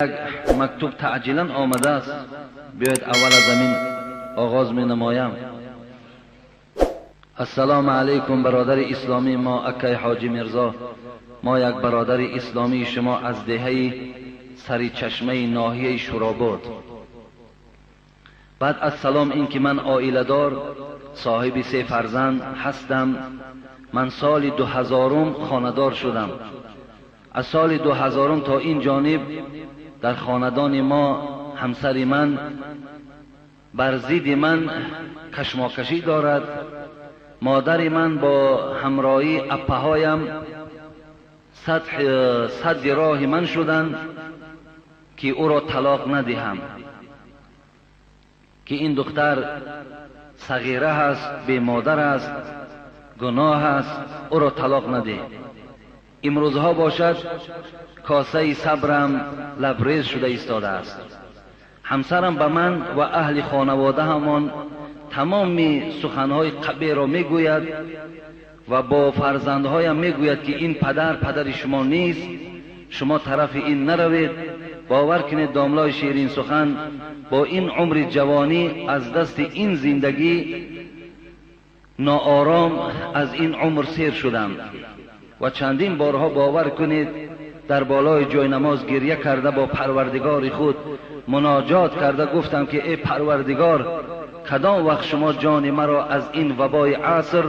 یک مکتوب تعجیلا آمده است، بیاید اول از زمین آغاز می نمایم. السلام علیکم برادر اسلامی ما اکای حاجی مرزا، ما یک برادر اسلامی شما از دهه سری چشمه ناحیه شوراباد. بعد از سلام این که من عائله دار صاحب 3 فرزند هستم. من سال 2000 خاندار شدم. از سال 2000 تا این جانب در خاندان ما همسر من بر ضد من کشماکشی دارد. مادر من با همراهی اپهایم صد راه من شدند که او را طلاق ندهم، که این دختر صغیره است، بی مادر است، گناه است، او را طلاق نده. امروزها باشد کاسه صبرم لبریز شده ایستاده است. همسرم به من و اهل خانواده همان تمام سخنهای قبیح را میگوید و با فرزندهایم میگوید که این پدر شما نیست، شما طرف این نروید. باور کنید داملای شیرین سخن، با این عمر جوانی از دست این زندگی ناآرام از این عمر سیر شدم و چندین بارها باور کنید در بالای جای نماز گریه کرده با پروردگار خود مناجات کرده گفتم که ای پروردگار، کدام وقت شما جان مرا از این وبای عصر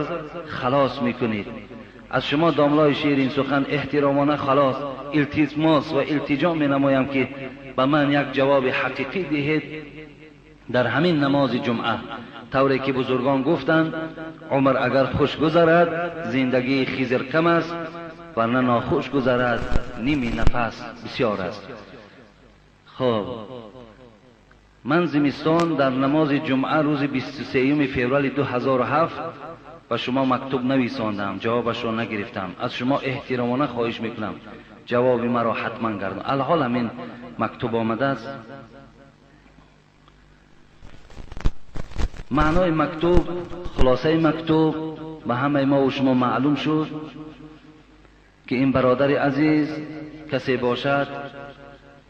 خلاص میکنید؟ از شما داملای شیرین سخن احترامانه خلاص التماس و التجا می نمایم که به من یک جواب حقیقی دهید در همین نماز جمعه. طوری که بزرگان گفتند عمر اگر خوش گذرد زندگی خیزر کم است، ورنه ناخوش گذرد نیمی نفس بسیار است. خب من زمستان در نماز جمعه روز 23 فوریه 2007 و شما مکتوب نویساندم، جوابش را نگرفتم. از شما احترامانه خواهش میکنم جواب مرا حتما گردان. الحال همین مکتوب آمده است. معنای مکتوب، خلاصه مکتوب به همه ما و شما معلوم شد که این برادر عزیز کسی باشد.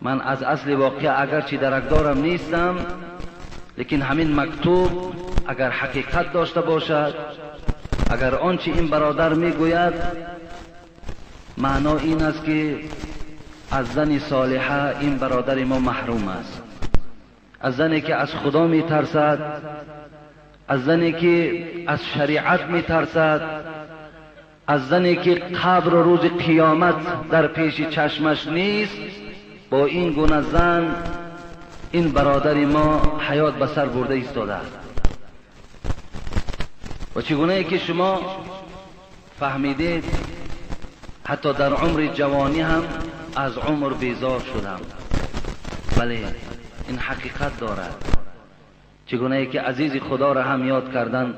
من از اصل واقعه اگرچه درکدارم نیستم، لیکن همین مکتوب اگر حقیقت داشته باشد، اگر آنچه این برادر میگوید معنا این است که از زن صالحه این برادر ما محروم است، از زنی که از خدا میترسد، از زنی که از شریعت میترسد، از زنی که قبر روز قیامت در پیش چشمش نیست. با این گونه زن این برادر ما حیات به سر برده ایستاده است. و چگونه ای که شما فهمیدید حتی در عمر جوانی هم از عمر بیزار شدم. بله این حقیقت دارد. چگونه ای که عزیز خدا را هم یاد کردن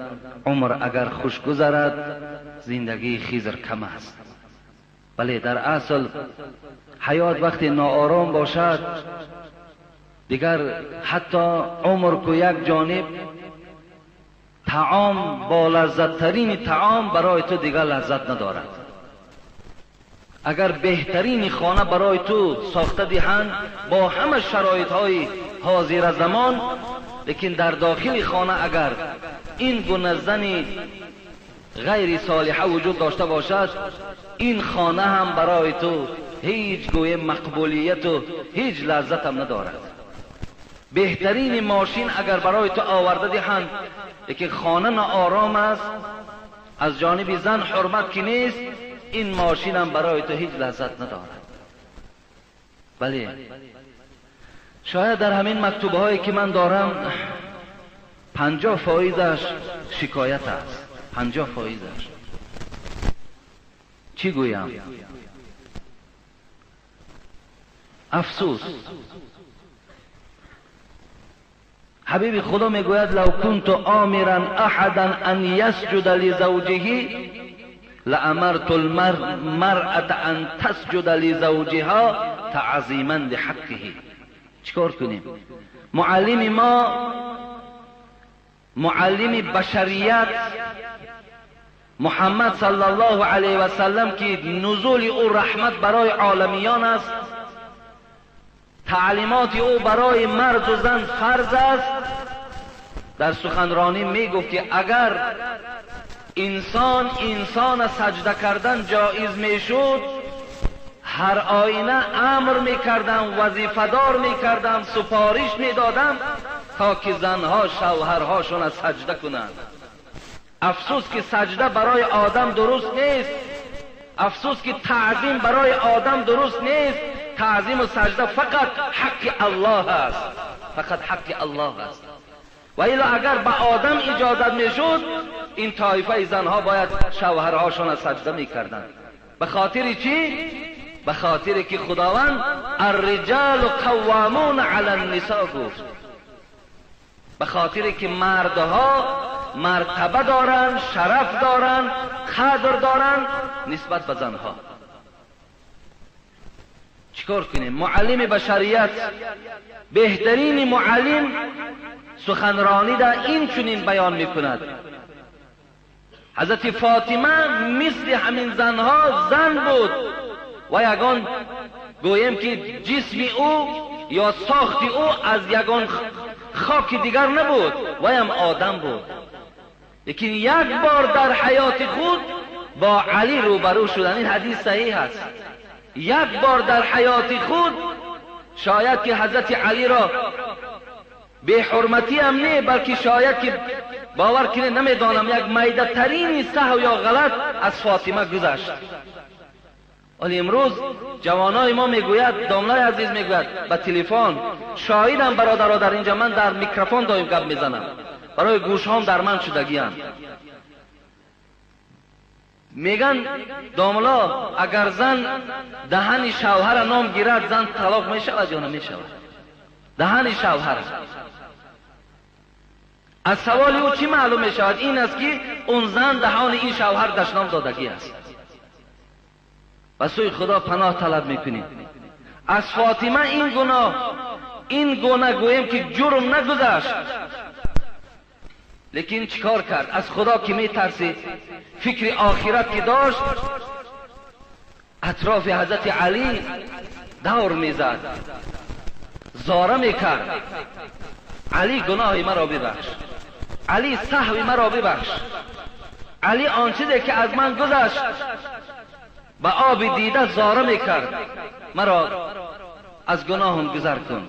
عمر اگر خوش گذرد زندگی خیزر کم است. بله در اصل حیات وقتی ناآرام باشد دیگر حتی عمر کو یک جانب طعام با لذت ترین طعام برای تو دیگر لذت ندارد. اگر بهترین خانه برای تو ساخته دهند با همه شرایط های حاضر زمان، لیکن در داخل خانه اگر این گونه زنی غیر صالحه وجود داشته باشد، این خانه هم برای تو هیچ گوی مقبولیت و هیچ لذت هم ندارد. بهترین ماشین اگر برای تو آورده دهند لیکن خانه ناآرام است، از جانب زن حرمت که نیست، این ماشین هم برای تو هیچ لذت ندارد. بله شاید در همین مکتوبه هایی که من دارم 50% شکایت است. 50%. چی گویم؟ افسوس. حبیب خدا میگوید لو كنت آمرا احدا ان يسجد لزوجه لامرت المرأة ان تسجد لزوجها تعظیما لحقه. چیکار کنیم؟ معلم ما، معلم بشریت محمد صلی الله علیه و سلم که نزول او رحمت برای عالمیان است، تعلیمات او برای مرد و زن فرض است، در سخنرانی می گفت که اگر انسان سجده کردن جایز می شد، هر آینه امر می کردم، وظیفه‌دار می کردم، سفارش می دادم تا که زنها شوهرهاشون سجده کنند. افسوس که سجده برای آدم درست نیست، افسوس که تعظیم برای آدم درست نیست. تعظیم و سجده فقط حق الله است، فقط حق الله است. و الا اگر به آدم اجازت میشد، این طایفه زنها باید شوهرهاشون سجده میکردند. به خاطر چی؟ به خاطر که خداوند الرجال قوامون علی النساء گفت، به خاطر که مردها مرتبه دارند، شرف دارند، قدر دارند نسبت به زنها. چیکار کنیم؟ معلم بشریت، بهترین معلم سخنرانی در این چنین بیان میکند. حضرت فاطمه مثل همین زنها زن بود و یگان گویم که جسم او یا ساخت او از یگان خاک دیگر نبود، ویم آدم بود. لیکن یک بار در حیات خود با علی روبرو شدن. این حدیث صحیح است. یک بار در حیات خود شاید که حضرت علی را به حرمتی هم نه، بلکه شاید که باور کنه نمیدانم یک میده ترین سهو یا غلط از فاطمه گذشت. ولی امروز جوانای ما میگوید، دامنای عزیز میگوید به تلفن، شاهدم برادرها در اینجا، من در میکروفون دایم گپ میزنم، برای گوشهام در من شدگیان. میگن داملا اگر زن دهن شوهر نام گیرد زن طلاق میشود یا نمیشود؟ دهن شوهر. از سوال او چی معلوم میشود؟ این است که اون زن دهان این شوهر دشنام دادگی است. و سوی خدا پناه طلب میکنیم. از فاطمه این گناه گویم که جرم نگذشت، لیکن چیکار کرد؟ از خدا که میترسید، فکر آخرت که داشت، اطراف حضرت علی دور میزد، زاره میکرد: علی گناه مرا ببخش، علی سهو مرا ببخش، علی آن چیزی که از من گذشت با آب دیده زاره میکرد، مرا از گناهم گذر کن.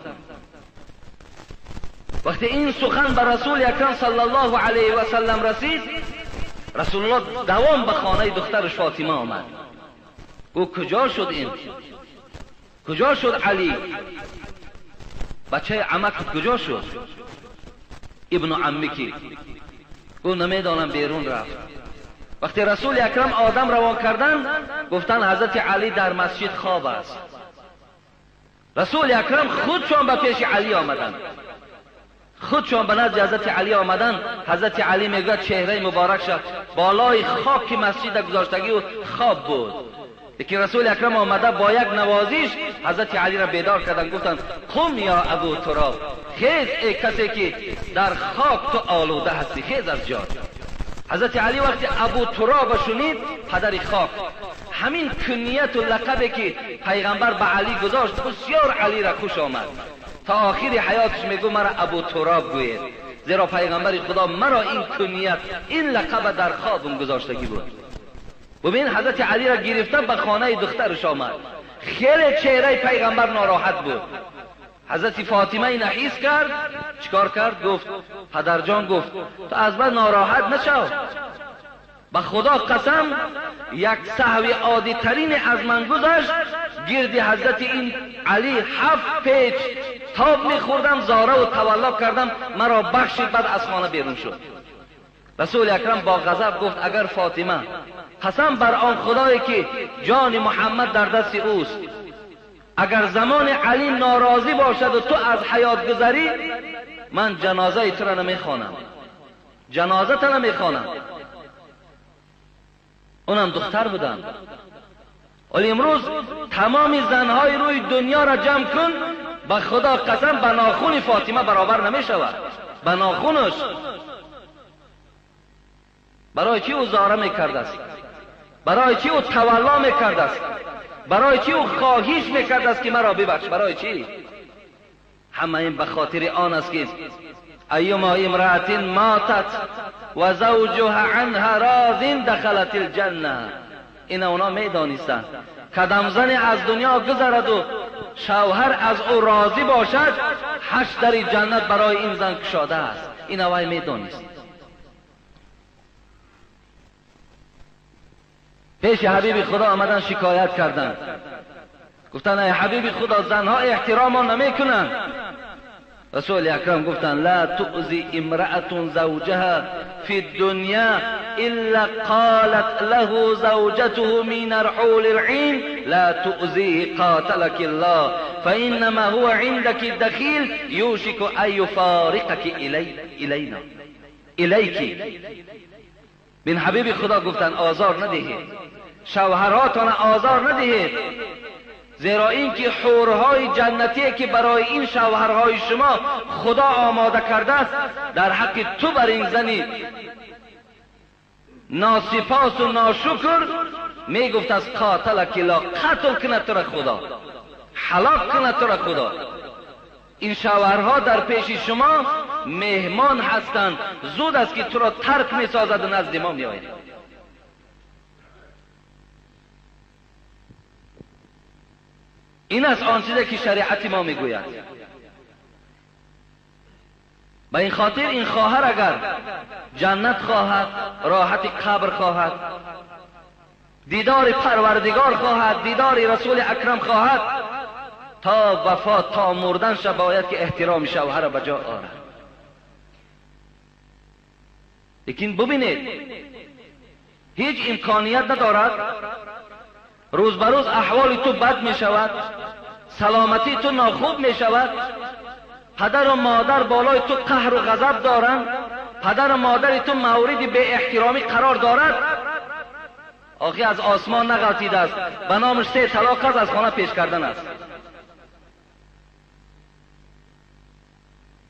وقتی این سخن به رسول اکرم صلی الله علیه و سلم رسید، رسول الله دوام به خانه دخترش فاطمه آمد. او کجا شد؟ این کجا شد؟ علی بچه عمک کجا شد؟ ابن عمی کی؟ او نمیدانم، بیرون رفت. وقتی رسول اکرم آدم روان کردن، گفتن حضرت علی در مسجد خواب است. رسول اکرم خودشان به پیش علی آمدن، خودشان به نزد حضرت علی آمدن. حضرت علی میگوید چهره مبارک شد بالای خاک مسجد گذاشتگی و خواب بود. لیکن رسول اکرم آمده با یک نوازش حضرت علی را بیدار کردن، گفتن قم یا ابو تراب، خیز ای کسی که در خاک تو آلوده هستی، خیز از جا. حضرت علی وقتی ابو تراب شنید، پدر خاک، همین کنیت و لقبی که پیغمبر به علی گذاشت بسیار علی را خوش آمد. تا آخر حیاتش میگو مرا ابو تراب گوید، زیرا پیغمبر خدا مرا این کنیت، این لقب در خوابم گذاشتگی بود. ببین حضرت علی را گرفته به خانه دخترش آمد. خیلی چهره پیغمبر ناراحت بود. حضرت فاطمه این حس کرد، چیکار کرد؟ گفت پدرجان، گفت تو از من ناراحت نشو، به خدا قسم یک سهو عادی ترین از من گذشت، گردی حضرت این علی 7 پیچ تاب میخوردم، زاره و تولا کردم، مرا بخشید، بعد از خانه بیرون شد. رسول اکرم با غضب گفت اگر فاطمه قسم بر آن خدایی که جان محمد در دست اوست، اگر زمان علی ناراضی باشد و تو از حیات گذری، من جنازه تو را نمیخوانم، جنازه تو نمیخوانم. اونم دختر بودم. ولی امروز تمام زنهای روی دنیا را جمع کن، به خدا قسم به ناخون فاطمه برابر نمیشود. به ناخونش. برای چی او زاره میکرده است؟ برای چی او تولا میکرده است؟ برای چی او خواهش میکرده است که مرا ببخش؟ برای چی؟ همه این به خاطر آن است که ایما امرأت ماتت و زوجها عنها راض دخلت الجنه. این اونا میدانستند قدم زن از دنیا گذرد و شوهر از او راضی باشد، 8 در جنت برای این زن گشاده است. این اوای میدانست. پیش حبیب خدا آمدن شکایت کردند، گفتن ای حبیب خدا زنها احترام ما نمیکنند. رسول اکرم گفتن لا تؤذی امرأة زوجها فی الدنیا الا قالت له زوجته من رحول العین لا تؤذیه قاتلك الله فانما هو عندك دخیل یوشک ان یفارقك الینا الیکی. بین حبیب خدا گفتن آزار ندهید، شوهراتان آزار ندهید، زیرا اینکه حورهای جنتی که برای این شوهرهای شما خدا آماده کرده است، در حق تو بر این زنی ناسپاس و ناشکر میگفت از قاتلک الله، قتل کنه تو را خدا، هلاک کنه تو را خدا. این شوهرها در پیش شما مهمان هستند، زود است که تو را ترک میسازد و نزد ما میآید. این است آن چیزی که شریعت ما میگوید. به این خاطر این خواهر اگر جنت خواهد، راحت قبر خواهد، دیدار پروردگار خواهد، دیدار رسول اکرم خواهد، تا وفات تا مردنش باید که احترام شوهر به جا آورد. لیکن ببینید هیچ امکانیت ندارد، روز به روز احوال تو بد می شود، سلامتی تو ناخوب می شود، پدر و مادر بالای تو قهر و غضب دارند، پدر و مادر تو مورد به احترامی قرار دارد. آخی از آسمان نغلطیده است، به نامش 3 طلاق از خانه پیش کردن است.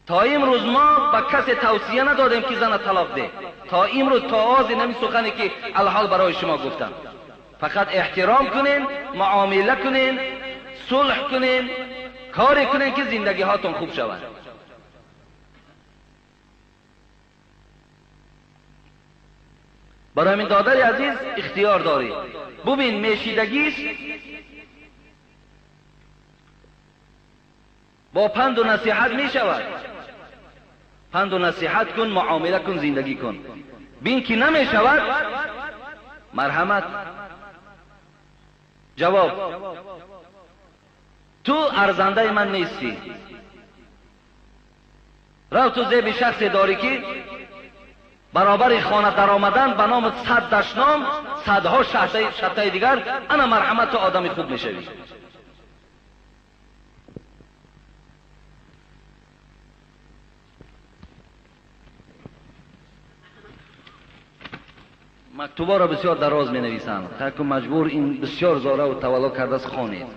تا امروز ما به کسی توصیه ندادیم که زن طلاق ده، تا امروز تا آز نمی سخنی که الحال برای شما گفتم. فقط احترام کنین، معامله کنین، صلح کنین، کاری کنین که زندگی هاتون خوب شود. برای من دادر عزیز اختیار داری. ببین میشیدگی است، با پند و نصیحت می شود. پند و نصیحت کن، معامله کن، زندگی کن. بین که نمی شود، مرحمت. جواب: تو ارزنده من نیستی. رو تو زیب شخصی داری که برابر خانه در آمدن به نام 100 دشنام، صدها شرطه دیگر، انا مرحمت تو آدم خوب میشوی. مکتوبا را بسیار دراز می نویسند تا که مجبور این بسیار زاره و تولا کرده است خوانید.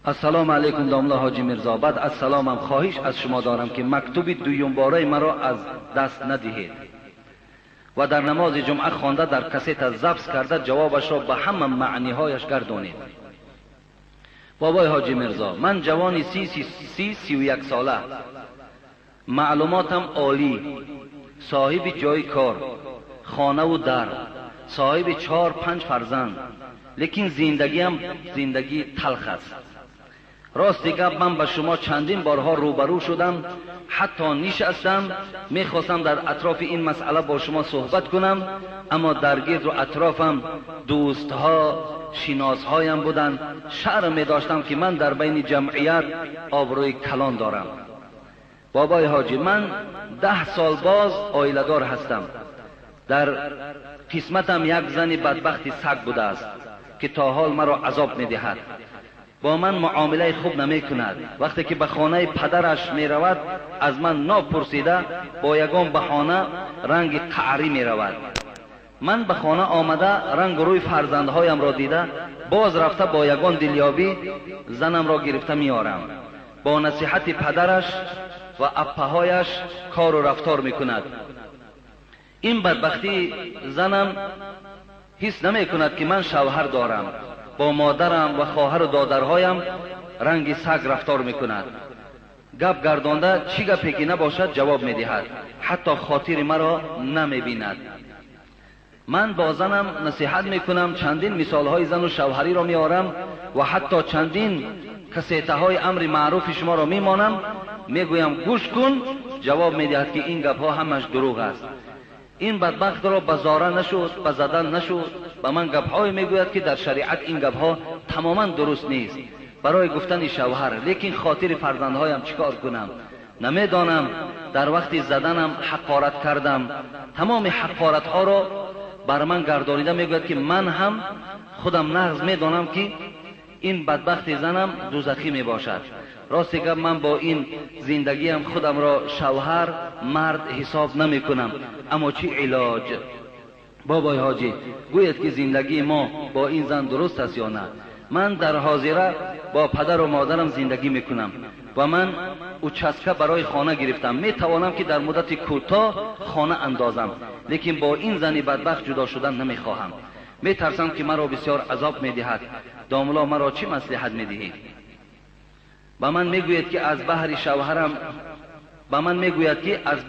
السلام علیکم داملا حاجی میرزا. بعد السلامم خواهش از شما دارم که مکتوب دویم باره مرا از دست ندهید و در نماز جمعه خوانده در کسیت ضبط کرده جوابش را به همه معنی هایش گردانید. بابای حاجی میرزا، من جوانی 31 ساله، معلوماتم عالی، صاحب جای کار، خانه و در، صاحب 4-5 فرزند، لیکن زندگیم زندگی تلخ است. راست گپ من به شما چندین بارها روبرو شدم، حتی نشستم میخواستم در اطراف این مسئله با شما صحبت کنم، اما در گرد و اطرافم دوستها شناسهایم بودند. شرم می داشتم که من در بین جمعیت آبروی کلان دارم. بابای حاجی، من 10 سال باز آیله‌دار هستم. در قسمتم یک زن بدبخت سگ بوده است که تا حال مرا عذاب می دهد. با من معامله خوب نمی کند. وقتی که به خانه پدرش می رود از من ناپرسیده با یگان بهانه رنگ قعری می رود. من به خانه آمده رنگ روی فرزندهایم را دیده باز رفته با یگان دلیابی زنم را گرفته می آرم. با نصیحت پدرش و اپهایش کار و رفتار می کند. این بدبختی زنم حس نمی کند که من شوهر دارم. با مادرم و خواهر و دادرهایم رنگ سگ رفتار میکند. گپ گردانده چی گپی که نباشد جواب میدهد، حتی خاطر مرا نمیبیند. من با زنم نصیحت میکنم، چندین مثال های زن و شوهری را میارم و حتی چندین کسیته های امر معروف شما را میمانم، میگویم گوش کن. جواب میدهد که این گپ ها همش دروغ است. این بدبخت را بزاره نشد، بزدن نشد، به من گپ های میگوید که در شریعت این گپ ها تماما درست نیست برای گفتن شوهر. لیکن خاطر فرزندهایم چیکار کنم؟ نمیدانم. در وقت زدنم حقارت کردم، تمام حقارت ها را بر من گردانیده. میگوید که من هم خودم نغز میدانم که این بدبخت زنم دوزخی می باشد. راستی گفت من با این زندگیم خودم را شوهر مرد حساب نمی کنم، اما چی علاج؟ بابای حاجی گوید که زندگی ما با این زن درست است یا نه؟ من در حاضره با پدر و مادرم زندگی میکنم و من او چسکه برای خانه گرفتم. می توانم که در مدت کوتاه خانه اندازم، لیکن با این زنی بدبخت جدا شدن نمی خواهم. می ترسم که مرا بسیار عذاب می دهد. داملا مرا چی مصلحت می دهید؟ با من میگوید که از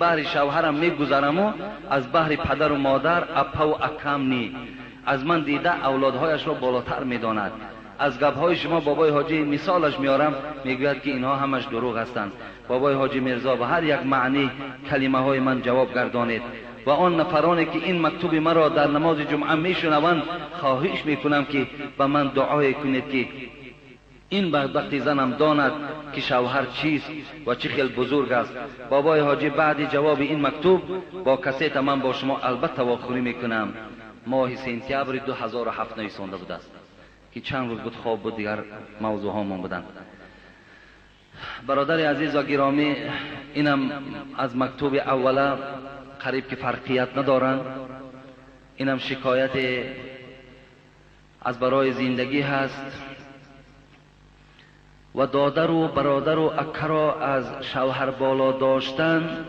بحر شوهرم میگذرم و از بحر پدر و مادر اپا و اکم نی. از من دیده اولادهایش را بالاتر میداند. از گپ‌های شما بابای حاجی مثالش میارم، میگوید که اینها همش دروغ هستند. بابای حاجی میرزا به هر یک معنی کلمه های من جواب گردانید و آن نفرانی که این مکتوب مرا در نماز جمعه میشنوند خواهش میکنم که به من دعای کنید که این بدبخت زنم داند که شوهر چیست و چه خیلی بزرگ است. بابای حاجی بعد جواب این مکتوب با کسیت من با شما البته واخوری میکنم. ماه سپتامبر 2007 نویسنده بود است که چند روز بود خواب بود، دیگر موضوع ها من بودن. برادر عزیز و گرامی، اینم از مکتوب اوله، قریب که فرقیت ندارن. اینم شکایت از برای زندگی هست و دادر و برادر و اکه را از شوهر بالا داشتن.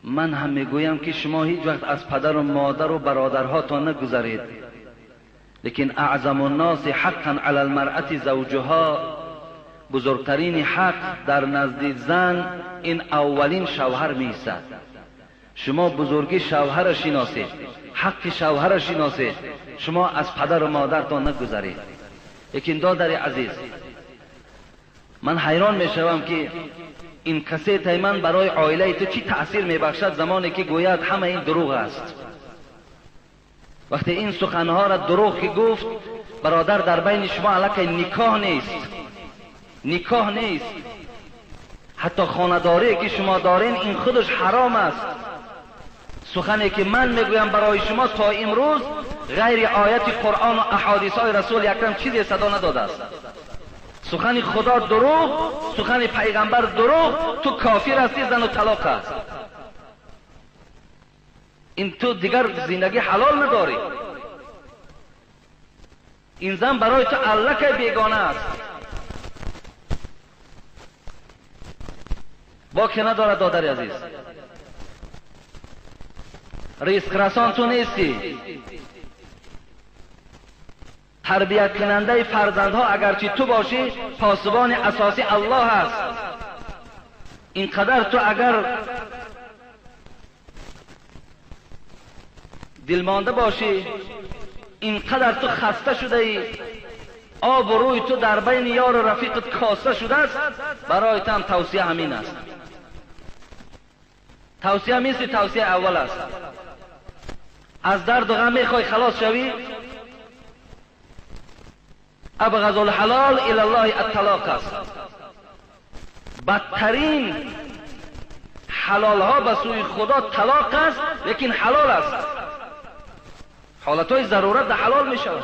من هم میگویم که شما هیچ وقت از پدر و مادر و برادرها تا نگذرید، لیکن اعظم الناس حقا علی المرأة زوجها، بزرگترین حق در نزد زن این اولین شوهر میستد. شما بزرگی شوهر شناسید، حق شوهر شناسید، شما از پدر و مادر تا نگذرید. لیکن دادر عزیز، من حیران میشوم که این کسیت من برای عائله تو چی تأثیر میبخشد زمانی که گوید همه این دروغ است. وقتی این سخنها را دروغ که گفت، برادر در بین شما علاقه نکاح نیست، نکاح نیست. حتی خانداری که شما دارین این خودش حرام است. سخنی که من میگویم برای شما تا امروز غیر آیت قرآن و احادیث های رسول اکرم چیزی صدا نداده است. سخن خدا دروغ، سخن پیغمبر دروغ، تو کافر هستی، زن و طلاق است. این تو دیگر زندگی حلال نداری. این زن برای تو علکه بیگانه است. با که نداره دادر عزیز، رزق رسان تو نیستی. تربیت کننده فرزندها اگرچه تو باشی، پاسبان اساسی الله است. اینقدر تو اگر دلمانده باشی، اینقدر تو خسته شده ای، آب و روی تو در بین یار و رفیقت کاسته شده است، برای تو هم توصیه همین است. توصیه مثل توصیه اول است. از درد و غم میخوای خلاص شوی، ابغض الحلال الی الله الطلاق است. بدترین حلال ها به سوی خدا طلاق است، لیکن حلال است. حالت های ضرورت در حلال می شود.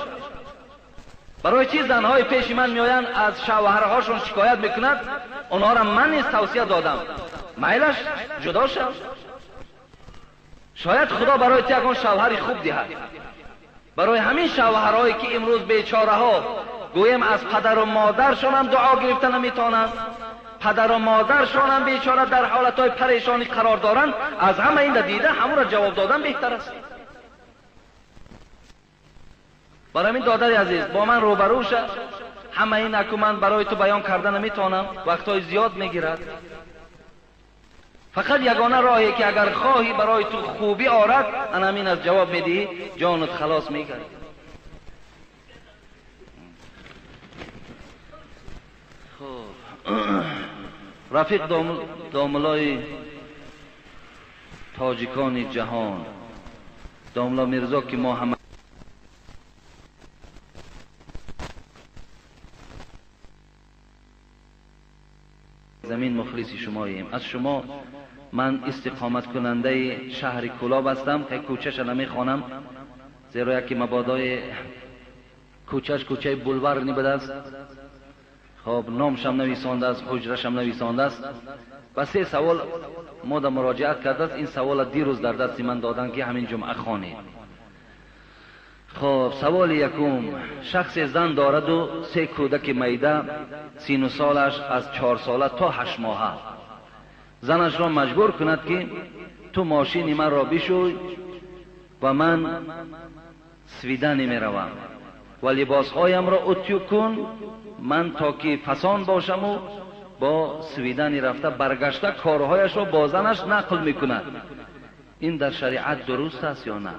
برای چی زنهای پیش من میآیند از شوهرهاشون شکایت میکنند؟ اونها را من نیز توصیه دادم، میلش جدا شد. شاید خدا برای تو یکان شوهری خوب دهد. برای همین شوهرهایی که امروز بیچاره ها گویم از پدر و مادرشان هم دعا گرفتن نمیتونند، پدر و مادرشان هم بیچاره در حالتهای پریشانی قرار دارند، از همه این دیده همون را جواب دادن بهتر است. برای همین دادر عزیز با من روبرو شد همه این که من برای تو بیان کردن نمیتونم، وقتای زیاد میگیرد. فقط یگانه راهی که اگر خواهی برای تو خوبی آرد، همین از جواب میدی، جانت خلاص میگرد. رفیق داملای تاجیکان جهان، داملا میرزا که ما همه زمین مخلصی شماییم. از شما من استقامت کننده شهر کلاب هستم که کوچه‌ش نمیخوانم، زیرا یکی مبادای کوچه‌ش کوچه بولوار نبوده است. خب نامشم نویسانده است، حجرشم نویسانده است. و 3 سوال ما در مراجعت کرده است. این سوال دیروز در دست من دادن که همین جمعه خوانید. خب سوال یکم، شخص زن دارد و 3 کودک میده، سین و سالش از 4 ساله تا 8 ماهه. زنش را مجبور کند که تو ماشین من را بشوی و من سویدن می روم و لباسهایم را اتیو کن، من تا که فسان باشم و با سویدن رفته برگشته کارهایش را با زنش نقل می کند. این در شریعت درست است یا نه؟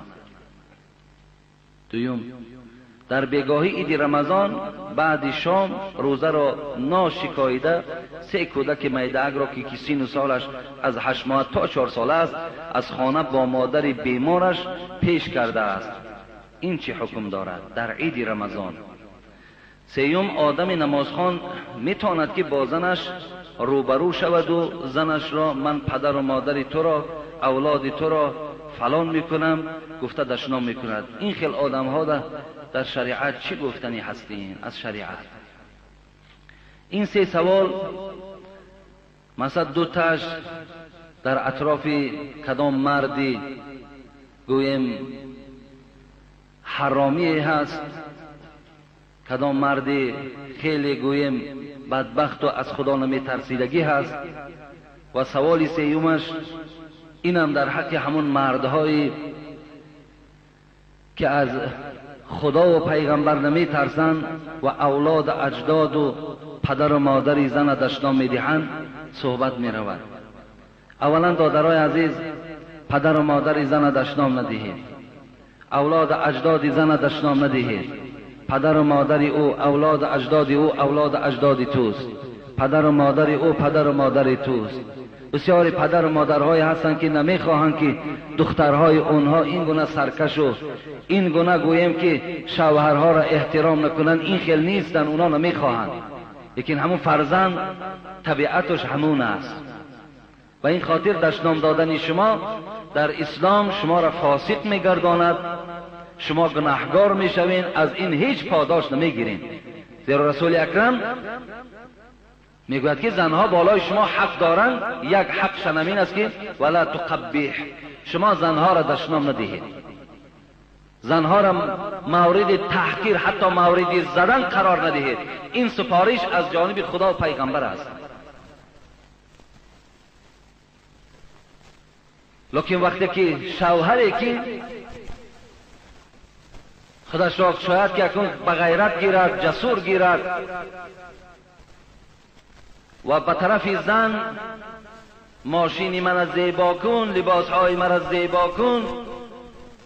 دویم، در بیگاهی عید رمضان بعد شام روزه را ناشکاییده 3 کودک میده‌اگ را که سین و سالش از 8 ماه تا 4 ساله است از خانه با مادر بیمارش پیش کرده است. این چه حکم دارد در عید رمضان؟ سیوم، آدم نمازخوان میتواند که با زنش روبرو شود و زنش را من پدر و مادر تو را، اولاد تو را فلان میکنم گفته دشنام میکند. این خیل آدم ها در شریعت چی گفتنی هستین از شریعت؟ این 3 سوال مثلا 2 تاش در اطراف کدام مردی گویم حرامی هست، کدام مردی خیلی گویم بدبخت و از خدا نمیترسیدگی هست. و سوال 3 اینم در حق همون مردهایی که از خدا و پیغمبر نمی ترسن و اولاد اجداد و پدر و مادر زن دشنام می دهند صحبت می رود. اولا دادرای عزیز، پدر و مادر زن دشنام ندهید، اولاد اجداد زن دشنام ندهید. پدر و مادر او اولاد اجداد او اولاد اجداد توست، پدر و مادر او پدر و مادر توست. بسیاری پدر و مادرهای هستند که نمیخواهند که دخترهای اونها این گونه سرکش و این گونه گویم که شوهرها را احترام نکنند. این خیل نیستن، اونا نمیخواهند، لیکن همون فرزند طبیعتش همون است. و این خاطر دشنام دادن شما در اسلام شما را فاسق میگرداند، شما گناهگار میشوین، از این هیچ پاداش نمیگیرین. زیرا رسول اکرم میگوید که زنها بالای شما حق دارند. یک حق شنمین است که ولا تقبح، شما زنها را دشنام ندهید، زنها را مورد تحقیر حتی مورد زدن قرار ندهید. این سفارش از جانب خدا و پیغمبر است. لیکن وقتی که شوهری که خودش را شاید که اکنون به غیرت گیرد، جسور گیرد و به طرف زن ماشینی من از زیبا کن، لباسهای من از زیبا کن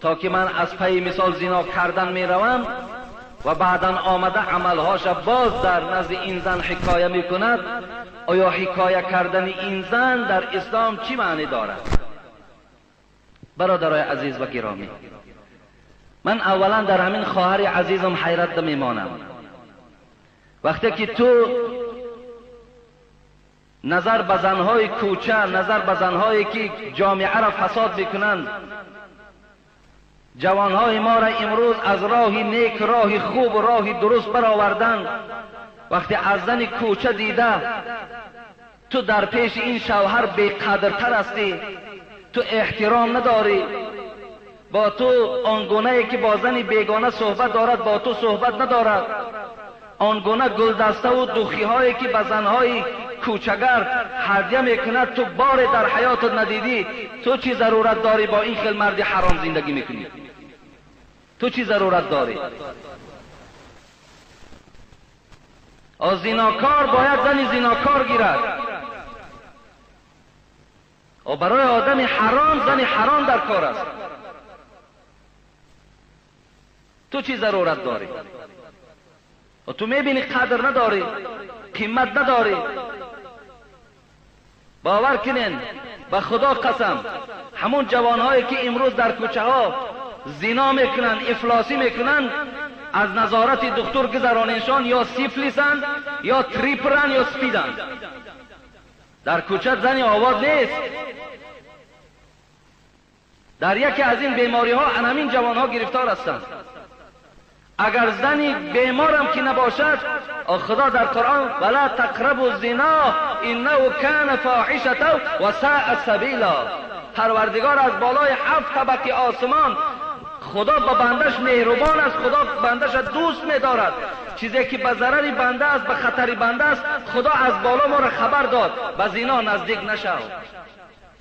تا که من از پی مثال زنا کردن می روم و بعدا آمده عملهاش باز در نزد این زن حکایه می کند. آیا حکایه کردن این زن در اسلام چی معنی دارد؟ برادرای عزیز و گرامی، من اولا در همین خواهر عزیزم حیرت میمانم. وقتی که تو نظر به زنهای کوچه، نظر به زنهایی که جامعه را فساد میکنند، جوانهای ما را امروز از راه نیک، راه خوب و راه درست برآوردند، وقتی از زن کوچه دیده تو در پیش این شوهر بی‌قدرتر هستی، تو احترام نداری، با تو آنگونه که با زن بیگانه صحبت دارد با تو صحبت ندارد، آنگونه گلدسته و دوخی هایی که به زنهای کوچگر هدیه میکند تو بار در حیاتت ندیدی، تو چی ضرورت داری با این خیل مرد حرام زندگی میکنی؟ تو چی ضرورت داری؟ زیناکار باید زن زیناکار گیرد. و برای آدم حرام زن حرام در کار است. تو چی ضرورت داری؟ و تو میبینی قدر نداری، قیمت نداری. باور کنین به خدا قسم، همون جوانهایی که امروز در کوچه ها زنا میکنن، افلاسی میکنن، از نظارت دکتر گذرانشان یا سیفلیسن یا تریپرن یا سپیدن. در کوچه زنی آواز نیست. در یکی از این بیماری ها همین جوان ها گرفتار هستند. اگر زنی بیمارم که نباشد، خدا در قرآن ولا تقربوا الزنا انه کان فاحشة و ساء سبیلا، پروردگار از بالای 7 طبقه آسمان خدا با بندش مهربان است، خدا بندش دوست می‌دارد. چیزی که به ضرر بنده است، به خطر بنده است، خدا از بالا ما را خبر داد. به زنا نزدیک نشو،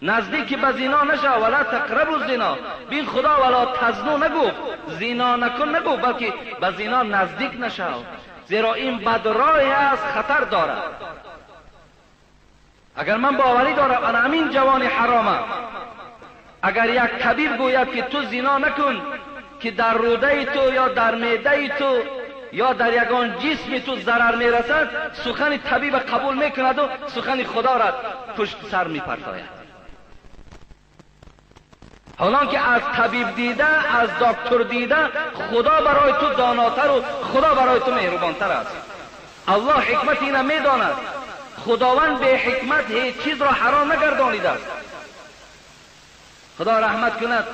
نزدیک به زنا نشو. ولا تقربوا الزنا، بین خدا ولا تزنوا نگفت، زنا نکن نگفت، بلکه به زنا نزدیک نشو، زیرا این بدراهی است، خطر دارد. اگر من باوری دارم انا همین جوان حرامه، اگر یک طبیب گوید که تو زنا نکن که در روده تو یا در معده تو یا در یگان جسم تو ضرر میرسد، سخن طبیب قبول میکند و سخن خدا را پشت سر میپرتاید. حالان که از طبیب دیده، از دکتر دیده، خدا برای تو داناتر و خدا برای تو مهربانتر است. الله حکمت اینه میداند. خداوند به حکمت هیچ چیز را حرام نگردانیده است. خدا رحمت کند.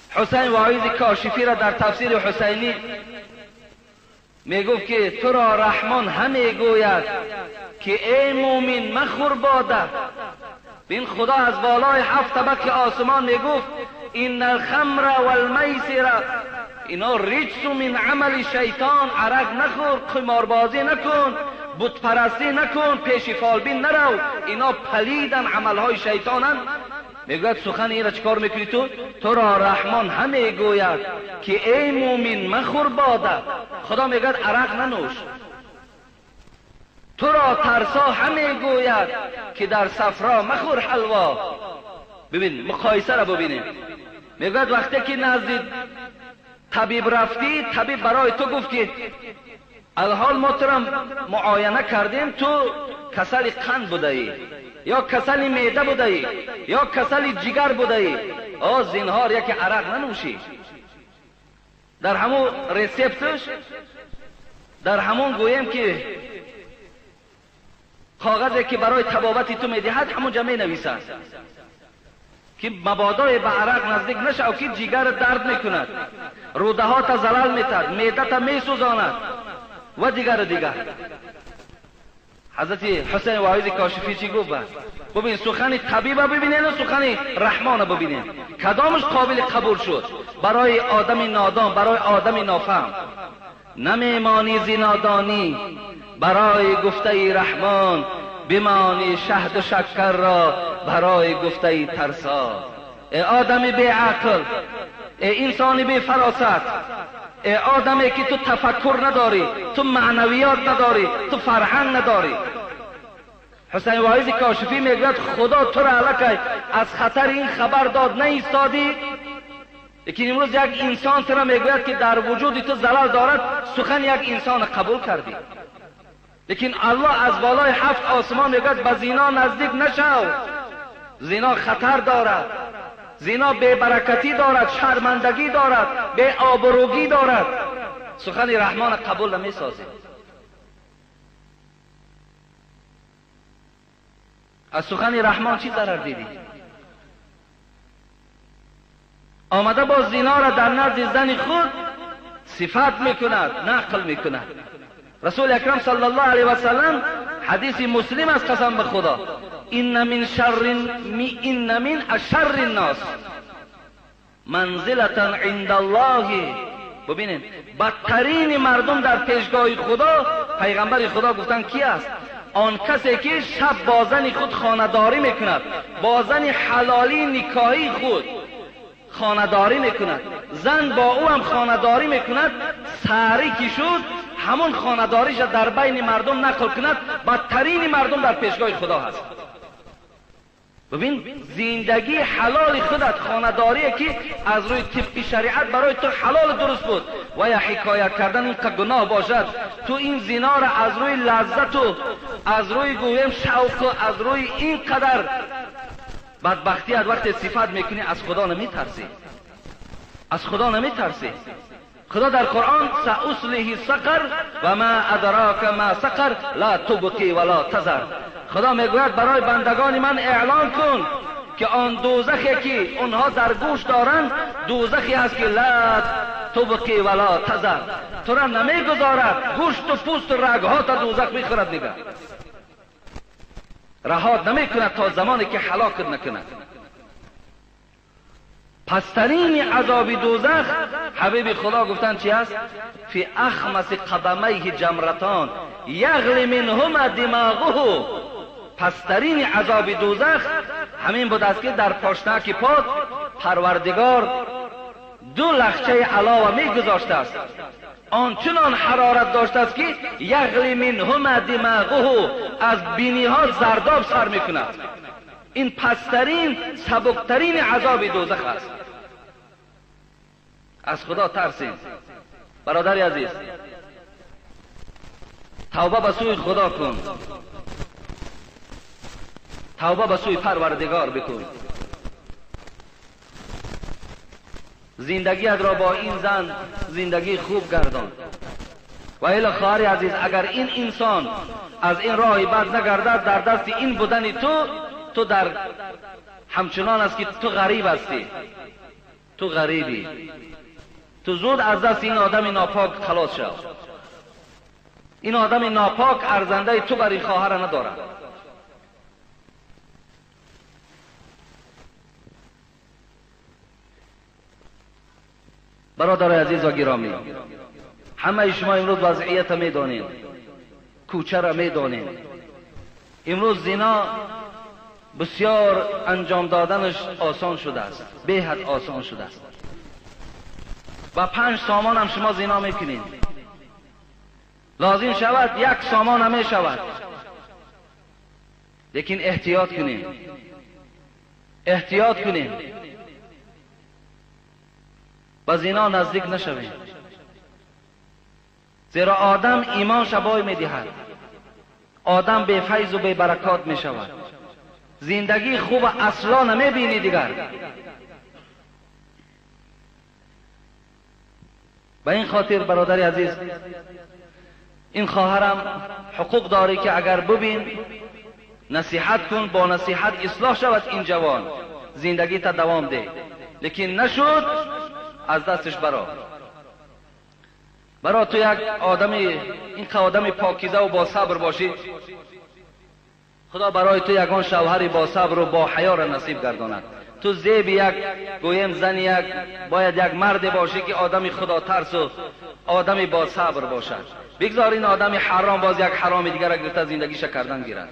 حسین واعظ کاشفی را در تفسیر حسینی میگفت که تو را رحمان همه گوید که ای مومن مخور باده. بین خدا از بالای 7 طبقه آسمان میگفت این الخمر والمیسر اینا رجس من عمل شیطان، عرق نخور، قماربازی نکن، بت پرستی نکن، پیش فالبین نرو، اینا پلیدن، عملهای شیطانن. میگوید سخن این را چکار میکنی تو؟ تو را رحمان همه گوید که ای مومن مخور باده. خدا میگوید عرق ننوش. تو را ترسا همه گوید که در صفرا مخور حلوا. ببین مقایسه را ببینیم. میگوید وقتی که نزد طبیب رفتی، طبیب برای تو گفت که الحال ما تو را معاینه کردیم، تو کسل قند بوده ای یا کسل معده بوده ای یا کسل جگر بوده ای، زنهار یک عرق ننوشی. در همون ریسپتش، در همون گویم که کاغذی که برای طبابت تو میدهد همونجا می نویسند که مبادا به عرق نزدیک نشو که جگر درد میکند، روده ها تا زلال میتد، معده تا میسوزاند و دیگر. حضرت حسین واعظ کاشفی چی گفت؟ ببین سخن طبیب ببینین و سخن رحمان ببینین، کدامش قابل قبول شد برای آدم نادان، برای آدم نافهم؟ نمیمانی زنادانی برای گفته رحمان، بمانی شهد و شکر را برای گفته ترسا. ای آدم بی عقل، ای انسان بی فراست، ای آدمی که تو تفکر نداری، تو معنویات نداری، تو فرهنگ نداری. حسین واعظ کاشفی میگوید خدا تو را علکی از خطر این خبر داد نیستادی. لیکن امروز یک انسان تو را میگوید که در وجود تو زلال دارد، سخن یک انسان قبول کردی. لیکن الله از بالای 7 آسمان میگوید به زنا نزدیک نشو، زنا خطر دارد، زنا بے برکتی دارد، شرمندگی دارد، بے آبروگی دارد. سخن رحمان قبول نمی سازی. از سخن رحمان چی ضرر دیدی؟ آمده با زنا را در نزد زن خود صفت میکند، نقل میکند. رسول اکرم صلی الله علیه و سلم حدیث مسلم است، قسم به خدا، این من اشر الناس منزلتا عند الله. ببینید بدترین مردم در پیشگاه خدا، پیغمبر خدا گفتن کی است؟ آن کسی که شب با زن خود خانه‌داری میکند، با زن حلالی نکاحی خود خانه‌داری میکند، زن با او هم خانه‌داری میکند، سحری که شد همون خانه‌داریش در بین مردم نقل کند، بدترین مردم در پیشگاه خدا هست. ببین زندگی حلال خودت، خانه‌داری که از روی طبق شریعت برای تو حلال درست بود و یا حکایت کردن این که گناه باشد، تو این زنا را از روی لذت و از روی گویم شوق و از روی این قدر بدبختی از وقت صفت میکنی، از خدا نمیترسی؟ از خدا نمیترسی؟ خدا در قرآن سأصله سقر و ما ادراک ما سقر لا تبقی ولا تذر، خدا میگوید برای بندگان من اعلان کن که آن دوزخی که اونها در گوش دارند دوزخی است که لا تبقی ولا تذر، تو را نمیگذارد گوشت و پوست و رگها تا دوزخ میخورد، نگه رهات نمیکند تا زمانی که هلاکت نکند. پسترین عذاب دوزخ حبیب خدا گفتن چی است؟ فی اخمس قدمیه جمرتان یغلی منهما دماغه، پسترین عذاب دوزخ همین بود است که در پاشنک پاد پروردگار دو لخچه علاوه می گذاشته است، آنچنان حرارت داشته است که یغلی منهما دماغه، از بینی ها زرداب سر می کند. این پسترین سبکترین عذاب دوزخ است. از خدا ترسید برادر عزیز، توبه به سوی خدا کن، توبه به سوی پروردگار بکن. زندگیت را با این زن زندگی خوب گردان. و الی خواهر عزیز، اگر این انسان از این راه بد نگردد، در دست این بودن تو در همچنان است که تو غریب هستی، تو غریبی، تو زود از دست این آدم ناپاک خلاص شو. این آدم ناپاک ارزنده تو برای خواهر ندارد. برادر عزیز و گرامی، همه شما امروز وضعیت میدانید، کوچه را میدانید. امروز زنا بسیار انجام دادنش آسان شده است، به حد آسان شده است. با 5 سامان هم شما زنا میکنید، لازم شود 1 سامان هم میشود. لیکن احتیاط کنید، احتیاط کنید، با زنا نزدیک نشوید، زیرا آدم ایمان شبای میدهد، آدم به فیض و به برکات میشود، زندگی خوب اصلا نمیبینی دیگر. به این خاطر برادر عزیز، این خواهرم حقوق داری که اگر ببین نصیحت کن، با نصیحت اصلاح شود این جوان، زندگی تا دوام ده. لیکن نشد از دستش برا تو یک آدم این آدم پاکیزه و با صبر باشی، خدا برای تو یگان شوهری با صبر و با حیا را نصیب گرداند. تو زیب یک گویم زن یک باید یک مرد باشی که آدم خدا ترس و آدمی با صبر باشد. بگذار این آدم حرام باز یک حرام دیگر را گرفته زندگیش کردن گیرد.